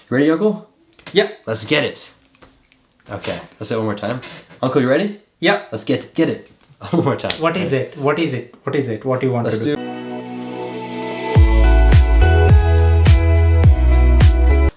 Ready, Uncle? Yep. Let's get it. Okay, let's say it one more time. Uncle, you ready? Yep. Let's get it. One more time. What is it? What is it? What is it? What do you want to do?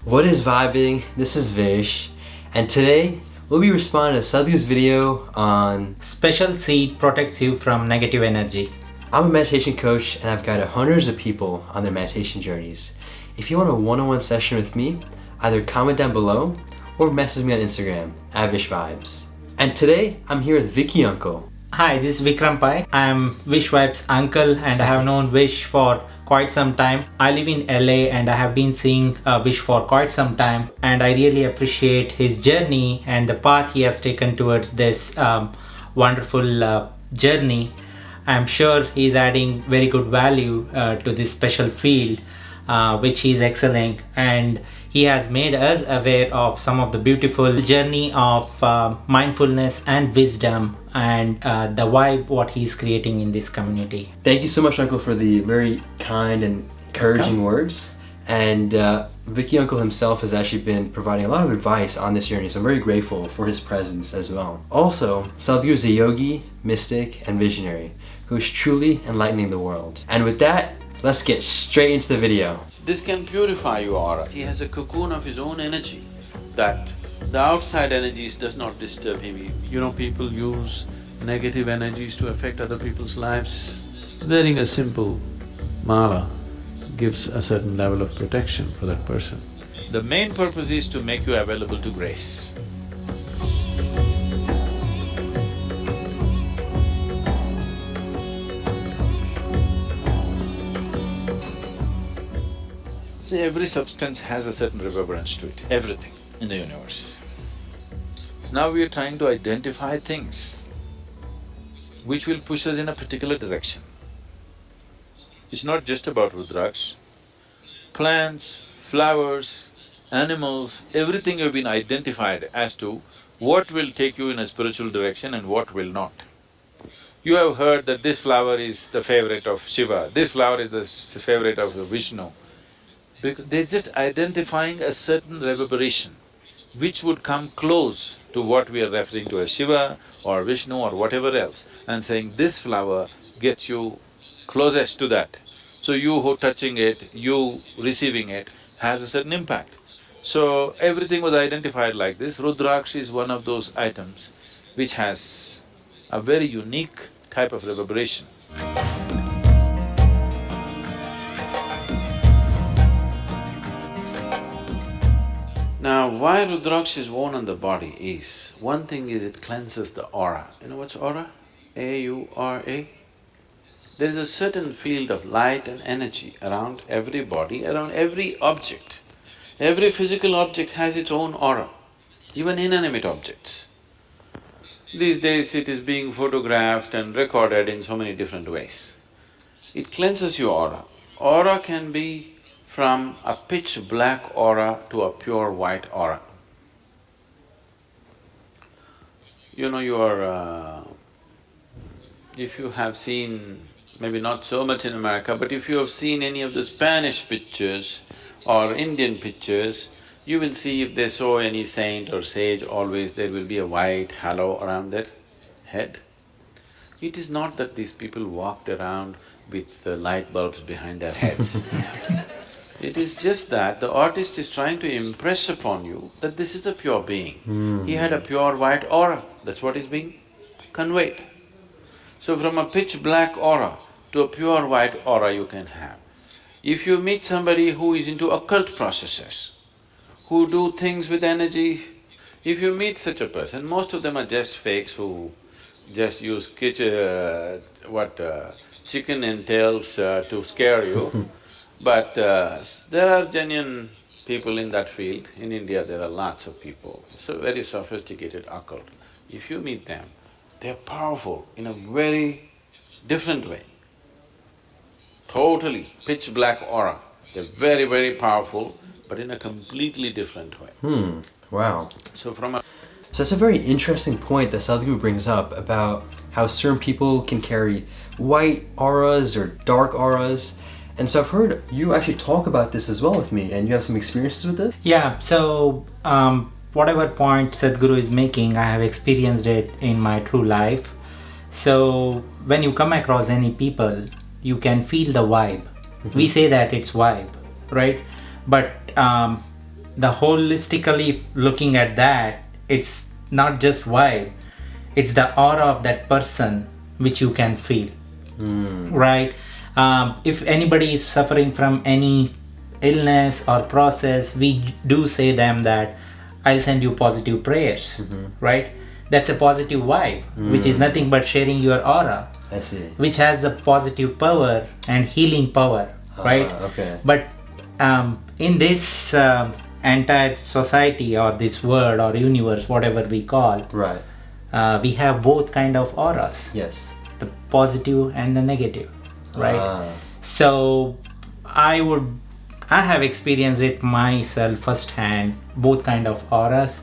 What is vibing? This is Vish, and today we'll be responding to Sadhguru's video on Special seed protects you from negative energy. I'm a meditation coach and I've guided hundreds of people on their meditation journeys. If you want a one-on-one session with me, either comment down below or message me on Instagram at VishVibez. And today I'm here with Vicky Uncle. Hi, this is Vikram Pai. I'm VishVibez' uncle and I have known Vish for quite some time. I live in LA and I have been seeing Vish for quite some time, and I really appreciate his journey and the path he has taken towards this wonderful journey. I'm sure he's adding very good value to this special field which he's excelling, and he has made us aware of some of the beautiful journey of mindfulness and wisdom and the vibe what he's creating in this community. Thank you so much, Uncle, for the very kind and encouraging words. And Vicky Uncle himself has actually been providing a lot of advice on this journey, so I'm very grateful for his presence as well. Also, Sadhguru is a yogi, mystic, and visionary who is truly enlightening the world. And with that, let's get straight into the video. This can purify your aura. He has a cocoon of his own energy that the outside energies does not disturb him. You know, people use negative energies to affect other people's lives. Wearing a simple mala gives a certain level of protection for that person. The main purpose is to make you available to grace. See, every substance has a certain reverberance to it, everything in the universe. Now we are trying to identify things which will push us in a particular direction. It's not just about Rudraksh. Plants, flowers, animals, everything have been identified as to what will take you in a spiritual direction and what will not. You have heard that this flower is the favorite of Shiva, this flower is the favorite of Vishnu. Because they're just identifying a certain reverberation which would come close to what we are referring to as Shiva or Vishnu or whatever else, and saying this flower gets you closest to that. So you who touching it, you receiving it has a certain impact. So everything was identified like this. Rudraksh is one of those items which has a very unique type of reverberation. Now, why Rudraksh is worn on the body is, one thing is it cleanses the aura. You know what's aura? A-U-R-A? There is a certain field of light and energy around every body, around every object. Every physical object has its own aura, even inanimate objects. These days it is being photographed and recorded in so many different ways. It cleanses your aura. Aura can be from a pitch black aura to a pure white aura. You know, if you have seen, maybe not so much in America, but if you have seen any of the Spanish pictures or Indian pictures, you will see if they show any saint or sage, always there will be a white halo around their head. It is not that these people walked around with light bulbs behind their heads. It is just that the artist is trying to impress upon you that this is a pure being. He had a pure white aura, that's what is being conveyed. So from a pitch black aura to a pure white aura you can have. If you meet somebody who is into occult processes, who do things with energy, if you meet such a person, most of them are just fakes who just use chicken entails to scare you. But there are genuine people in that field. In India there are lots of people, so very sophisticated occult. If you meet them, they're powerful in a very different way. Totally pitch black aura. They're very, very powerful, but in a completely different way. Wow. So that's a very interesting point that Sadhguru brings up about how certain people can carry white auras or dark auras. And so I've heard you actually talk about this as well with me, and you have some experiences with it? Yeah, so whatever point Sadhguru is making, I have experienced it in my true life. So when you come across any people, you can feel the vibe. We say that it's vibe, right? But the holistically looking at that, it's not just vibe, it's the aura of that person which you can feel, right? If anybody is suffering from any illness or process, we do say them that I'll send you positive prayers, right? That's a positive vibe, which is nothing but sharing your aura, I see. which has the positive power and healing power, right? Okay. But in this entire society or this world or universe, whatever we call, Right. we have both kind of auras, Yes. the positive and the negative, right? So I have experienced it myself firsthand, both kind of auras,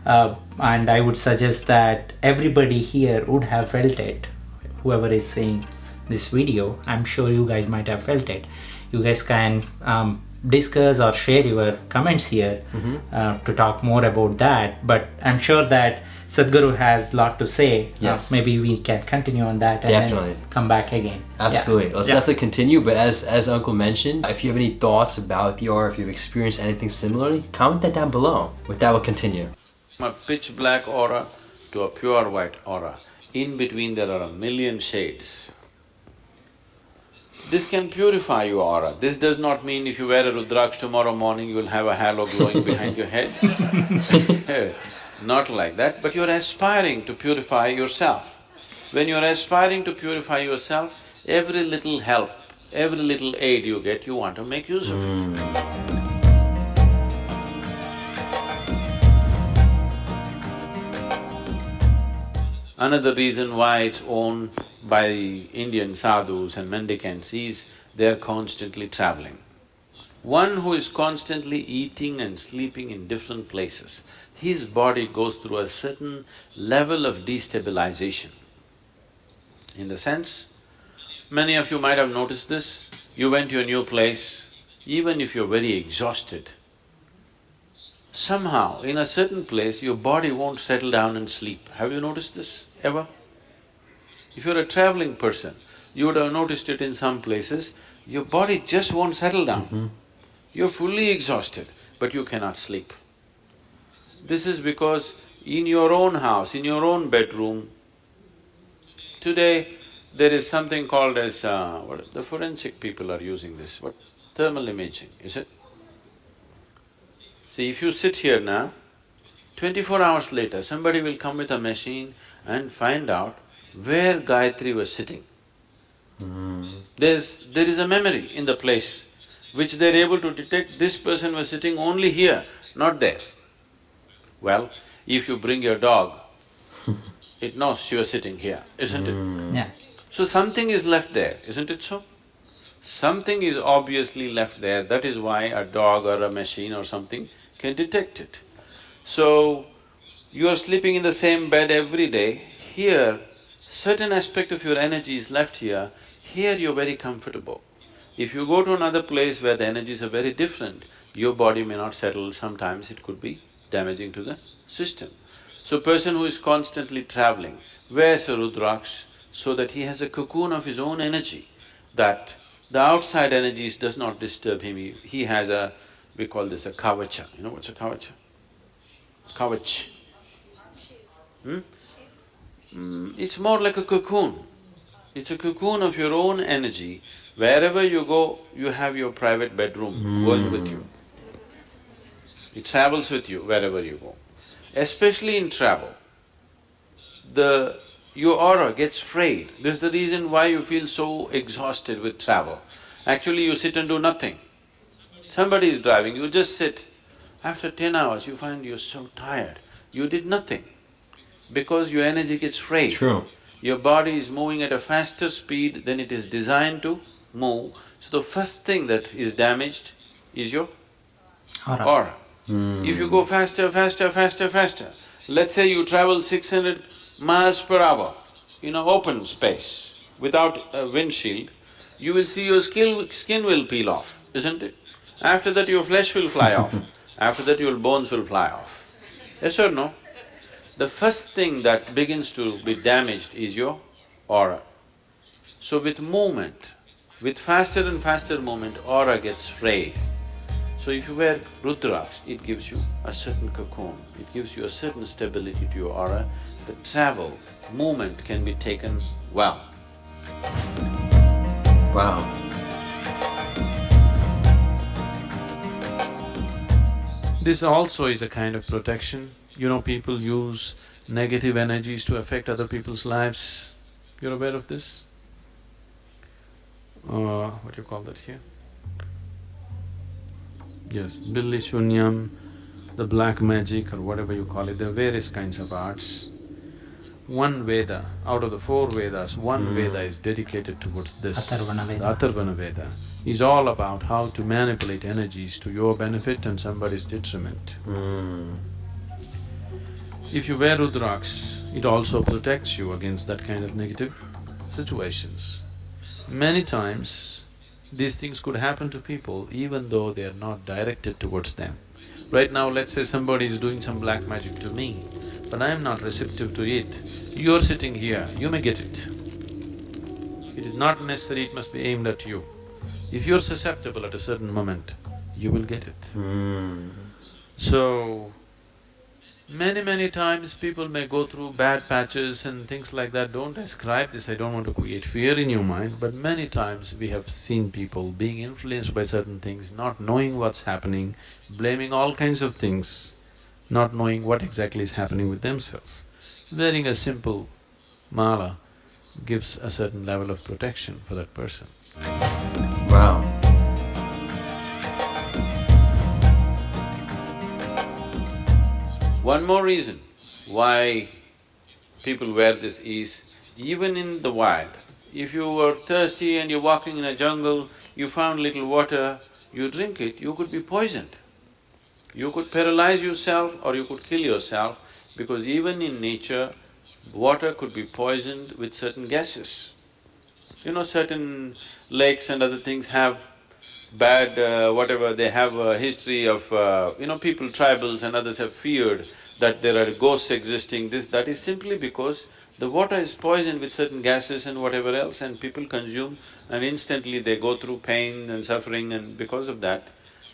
and I would suggest that everybody here would have felt it. Whoever is seeing this video, I'm sure you guys might have felt it. You guys can discuss or share your comments here to talk more about that, but I'm sure that Sadhguru has a lot to say. Yes. Maybe we can continue on that and Definitely. then come back again. Absolutely. Let's Yeah. definitely continue. But as Uncle mentioned, if you have any thoughts about the aura, if you've experienced anything similarly, comment that down below. With that, we'll continue. From a pitch black aura to a pure white aura. In between there are a million shades. This can purify your aura. This does not mean if you wear a Rudraksh tomorrow morning, you will have a halo glowing behind your head. Not like that, but you're aspiring to purify yourself. When you're aspiring to purify yourself, every little help, every little aid you get, you want to make use of it. Another reason why it's owned by Indian sadhus and mendicants is they're constantly traveling. One who is constantly eating and sleeping in different places, his body goes through a certain level of destabilization. In the sense, many of you might have noticed this, you went to a new place, even if you're very exhausted, somehow in a certain place your body won't settle down and sleep. Have you noticed this ever? If you're a traveling person, you would have noticed it in some places, your body just won't settle down. You're fully exhausted, but you cannot sleep. This is because in your own house, in your own bedroom, today there is something called as… what the forensic people are using this, what? Thermal imaging, is it? See, if you sit here now, 24 hours later, somebody will come with a machine and find out where Gayatri was sitting. There is a memory in the place which they're able to detect, this person was sitting only here, not there. Well, if you bring your dog, it knows she was sitting here, isn't it? Yeah. So something is left there, isn't it so? Something is obviously left there, that is why a dog or a machine or something can detect it. So, you are sleeping in the same bed every day, here, certain aspect of your energy is left here, here you're very comfortable. If you go to another place where the energies are very different, your body may not settle, sometimes it could be damaging to the system. So person who is constantly traveling wears a Rudraksh so that he has a cocoon of his own energy, that the outside energies does not disturb him. He has a… we call this a kavacha. You know what's a kavacha? Kavach. It's more like a cocoon. It's a cocoon of your own energy. Wherever you go, you have your private bedroom going with you. It travels with you wherever you go. Especially in travel, your aura gets frayed. This is the reason why you feel so exhausted with travel. Actually, you sit and do nothing. Somebody is driving, you just sit. After 10 hours, you find you're so tired. You did nothing because your energy gets frayed. True. Your body is moving at a faster speed than it is designed to move. So the first thing that is damaged is your aura. If you go faster, let's say you travel 600 miles per hour in an open space without a windshield, you will see your skin will peel off, isn't it? After that your flesh will fly off, after that your bones will fly off. Yes or no? The first thing that begins to be damaged is your aura. So with movement, with faster and faster movement, aura gets frayed. So if you wear Rudraksh, it gives you a certain cocoon, it gives you a certain stability to your aura. The travel, movement can be taken well. Wow. This also is a kind of protection. You know, people use negative energies to affect other people's lives. You're aware of this? What do you call that here? Yes, Billi Shunyam, the black magic or whatever you call it, there are various kinds of arts. One Veda, out of the 4 Vedas, one Veda is dedicated towards this. Atharvana Veda. The Atharvana Veda is all about how to manipulate energies to your benefit and somebody's detriment. If you wear Rudraksh, it also protects you against that kind of negative situations. Many times, these things could happen to people even though they are not directed towards them. Right now, let's say somebody is doing some black magic to me, but I am not receptive to it. You're sitting here, you may get it. It is not necessary it must be aimed at you. If you're susceptible at a certain moment, you will get it. So, many times people may go through bad patches and things like that. Don't ascribe this, I don't want to create fear in your mind, but many times we have seen people being influenced by certain things, not knowing what's happening, blaming all kinds of things, not knowing what exactly is happening with themselves. Wearing a simple mala gives a certain level of protection for that person. Wow. One more reason why people wear this is, even in the wild, if you were thirsty and you're walking in a jungle, you found little water, you drink it, you could be poisoned. You could paralyze yourself or you could kill yourself, because even in nature, water could be poisoned with certain gases. You know, certain lakes and other things have bad whatever, they have a history of people, tribals and others have feared that there are ghosts existing, that is simply because the water is poisoned with certain gases and whatever else, and people consume and instantly they go through pain and suffering, and because of that,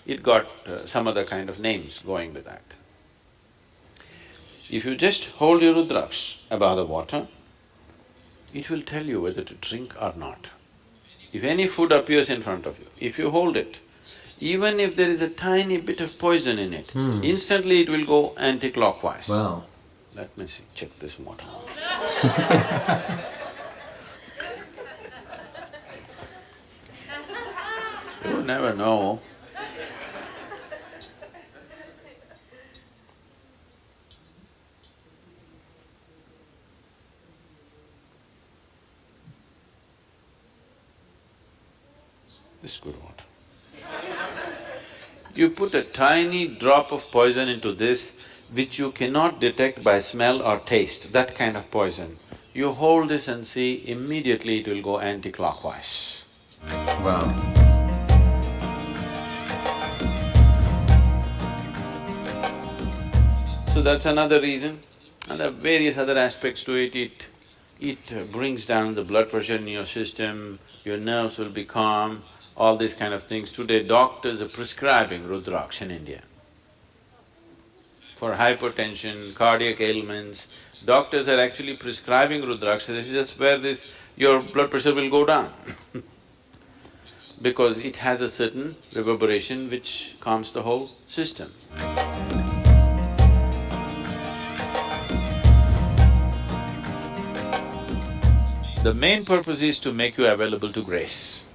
it got some other kind of names going with that. If you just hold your Rudraksh above the water, it will tell you whether to drink or not. If any food appears in front of you, if you hold it, even if there is a tiny bit of poison in it, instantly it will go anti-clockwise. Wow. Let me see, check this water. You never know. This is good water. You put a tiny drop of poison into this, which you cannot detect by smell or taste, that kind of poison. You hold this and see, immediately it will go anti-clockwise. Wow. So that's another reason, and there are various other aspects to it. It brings down the blood pressure in your system, your nerves will be calm, all these kind of things. Today, doctors are prescribing Rudraksh in India. For hypertension, cardiac ailments, doctors are actually prescribing Rudraksh. They just wear this, your blood pressure will go down because it has a certain reverberation which calms the whole system. The main purpose is to make you available to grace.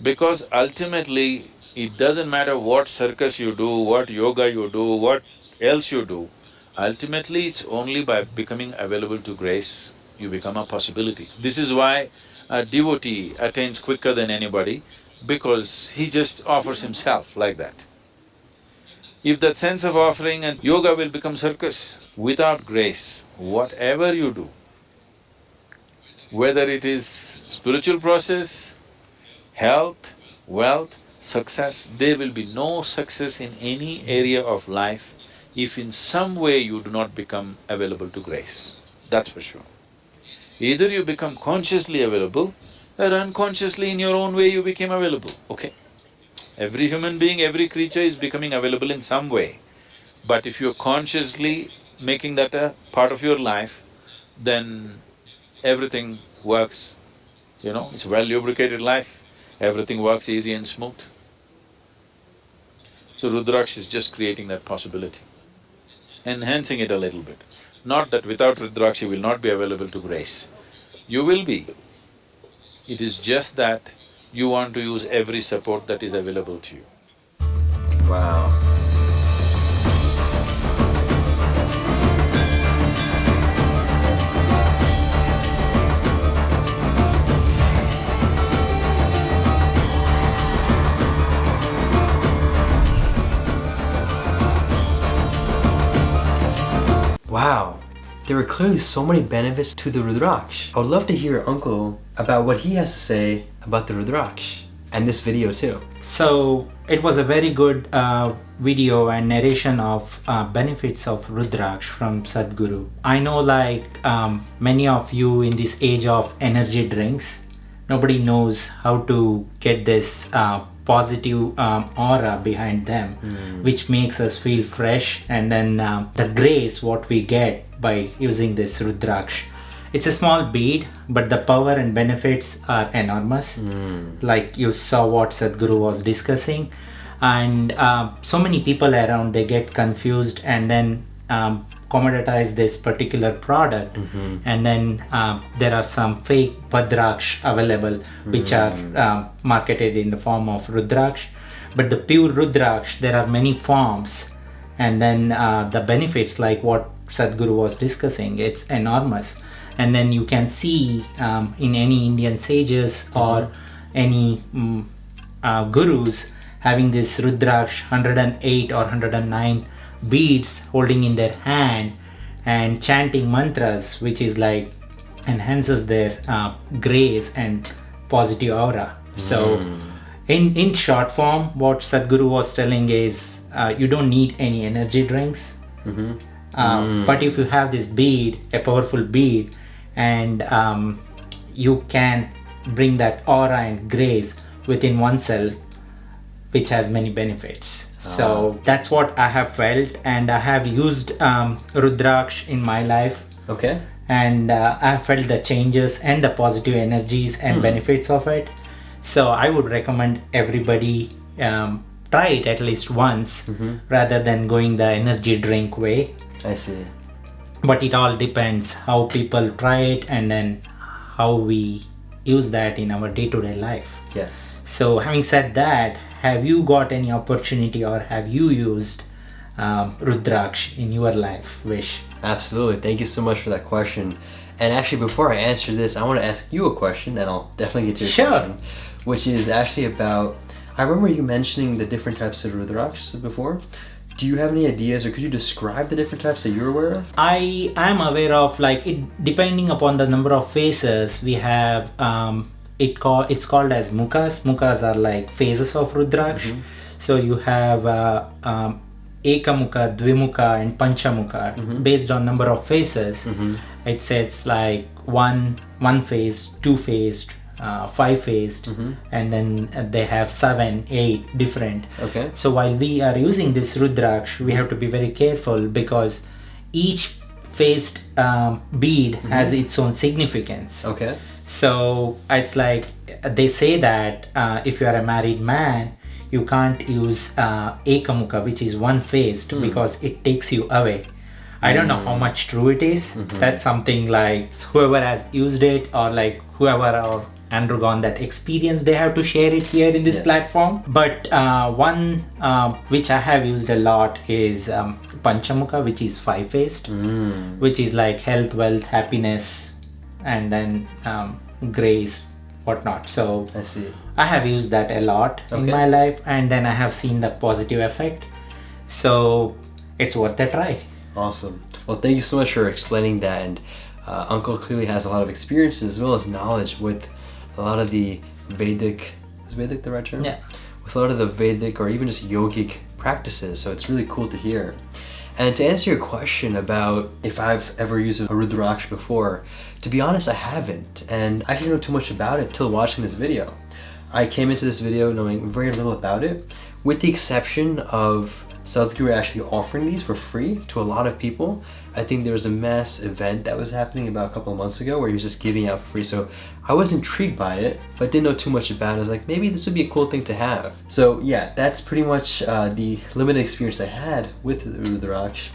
Because ultimately, it doesn't matter what circus you do, what yoga you do, what else you do, ultimately it's only by becoming available to grace you become a possibility. This is why a devotee attains quicker than anybody, because he just offers himself like that. If that sense of offering and yoga will become circus, without grace, whatever you do, Whether it is spiritual process, health, wealth, success, there will be no success in any area of life if in some way you do not become available to grace, that's for sure. Either you become consciously available or unconsciously in your own way you became available, okay? Every human being, every creature is becoming available in some way. But if you're consciously making that a part of your life, then everything works, it's a well-lubricated life, everything works easy and smooth. So Rudraksh is just creating that possibility, enhancing it a little bit. Not that without Rudraksh you will not be available to grace. You will be. It is just that you want to use every support that is available to you. Wow. Wow, there are clearly so many benefits to the Rudraksh. I would love to hear Uncle about what he has to say about the Rudraksh and this video too. So it was a very good video and narration of benefits of Rudraksh from Sadhguru. I know many of you in this age of energy drinks, nobody knows how to get this positive aura behind them, which makes us feel fresh, and then the grace what we get by using this Rudraksh. It's a small bead, but the power and benefits are enormous. Like you saw what Sadhguru was discussing, and so many people around, they get confused and then commoditize this particular product, and then there are some fake Bhadraksh available which are marketed in the form of Rudraksh. But the pure Rudraksh, there are many forms, and then the benefits like what Sadhguru was discussing, it's enormous. And then you can see in any Indian sages or any gurus having this Rudraksh 108 or 109 beads holding in their hand and chanting mantras, which is like enhances their grace and positive aura. So in short form, what Sadhguru was telling is you don't need any energy drinks, but if you have this bead, a powerful bead, and you can bring that aura and grace within oneself, which has many benefits. So that's what I have felt, and I have used Rudraksh in my life. Okay. And I have felt the changes and the positive energies and benefits of it. So I would recommend everybody try it at least once, rather than going the energy drink way. I see. But it all depends how people try it and then how we use that in our day-to-day life. Yes. So having said that, have you got any opportunity or have you used Rudraksh in your life, Vish? Absolutely. Thank you so much for that question. And actually, before I answer this, I want to ask you a question, and I'll definitely get to your question, which is actually about, I remember you mentioning the different types of Rudraksh before. Do you have any ideas, or could you describe the different types that you're aware of? I am aware of, it depending upon the number of phases we have. It's called as mukhas. Mukhas are like phases of Rudraksh. So you have Ekamukha, Dvimukha and Panchamukha. Based on number of phases, it says like one phase, two phased, 5 phased, and then they have 7, 8 different. Okay. So while we are using this Rudraksh, we have to be very careful because each phased bead has its own significance. Okay. So it's like they say that if you are a married man, you can't use Ekamukha, which is one phased, because it takes you away. I don't know how much true it is. That's something like whoever has used it, or like whoever are undergone that experience, they have to share it here in this platform. But one which I have used a lot is Panchamukha, which is 5 phased, which is like health, wealth, happiness, and then grace, whatnot. So I see. I have used that a lot in my life, and then I have seen the positive effect. So it's worth a try. Awesome. Well, thank you so much for explaining that. And Uncle clearly has a lot of experience as well as knowledge with a lot of the Vedic, is Vedic the right term? Yeah. With a lot of the Vedic or even just yogic practices, so it's really cool to hear. And to answer your question about if I've ever used a Rudraksh before, to be honest, I haven't, and I didn't know too much about it till watching this video. I came into this video knowing very little about it, with the exception of Sadhguru actually offering these for free to a lot of people. I think there was a mass event that was happening about a couple of months ago where he was just giving out for free. So I was intrigued by it, but didn't know too much about it. I was like, maybe this would be a cool thing to have. So yeah, that's pretty much the limited experience I had with the Rudraksh.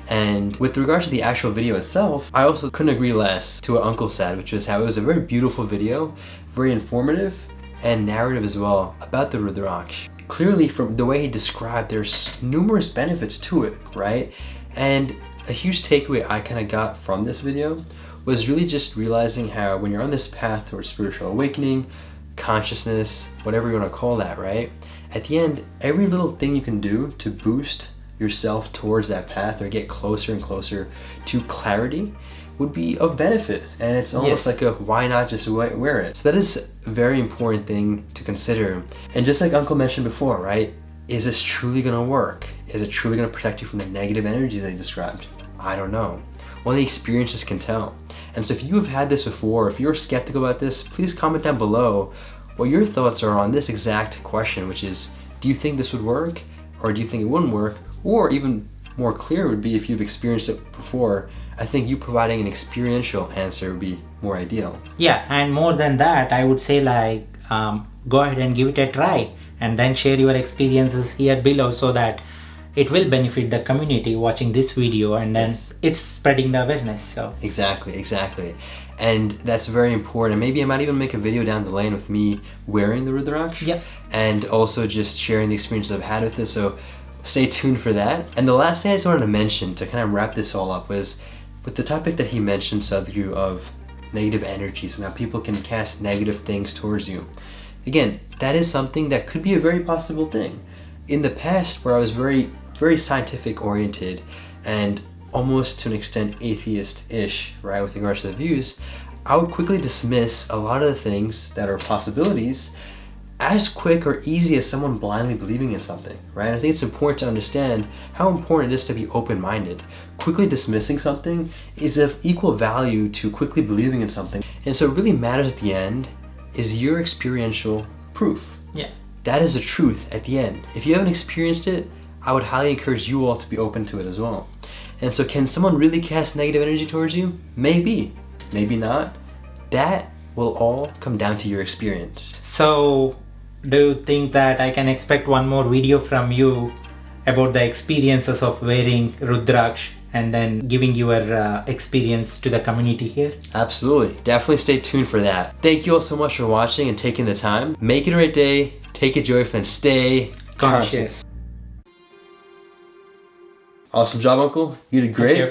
And with regard to the actual video itself, I also couldn't agree less to what Uncle said, which was how it was a very beautiful video, very informative, and narrative as well about the Rudraksh. Clearly from the way he described, there's numerous benefits to it, right? And a huge takeaway I kind of got from this video was really just realizing how when you're on this path towards spiritual awakening, consciousness, whatever you want to call that, right? At the end, every little thing you can do to boost yourself towards that path or get closer and closer to clarity would be of benefit. And it's almost like a why not just wear it. So that is a very important thing to consider. And just like Uncle mentioned before, right? Is this truly gonna work? Is it truly gonna protect you from the negative energies that he described? I don't know. Only experiences can tell. And so if you have had this before, if you're skeptical about this, please comment down below what your thoughts are on this exact question, which is, do you think this would work? Or do you think it wouldn't work? Or even more clear would be if you've experienced it before. I think you providing an experiential answer would be more ideal. Yeah, and more than that, I would say like, go ahead and give it a try and then share your experiences here below so that it will benefit the community watching this video, and then it's spreading the awareness. So Exactly. And that's very important. Maybe I might even make a video down the lane with me wearing the Rudraksh. Yep. And also just sharing the experiences I've had with it. So stay tuned for that. And the last thing I just wanted to mention to kind of wrap this all up was with the topic that he mentioned, Sadhguru, of negative energies and how people can cast negative things towards you. Again, that is something that could be a very possible thing. In the past, where I was very scientific oriented and almost to an extent atheist-ish, right, with regards to the views, I would quickly dismiss a lot of the things that are possibilities as quick or easy as someone blindly believing in something, right? I think it's important to understand how important it is to be open-minded. Quickly dismissing something is of equal value to quickly believing in something. And so it really matters at the end is your experiential proof. yeah. That is the truth at the end. If you haven't experienced it, I would highly encourage you all to be open to it as well. And so can someone really cast negative energy towards you? Maybe, maybe not. That will all come down to your experience. So do you think that I can expect one more video from you about the experiences of wearing Rudraksh and then giving your experience to the community here? Absolutely. Definitely stay tuned for that. Thank you all so much for watching and taking the time. Make it a great day. Take it joyful and stay conscious. Awesome job, Uncle. You did great. Thank you.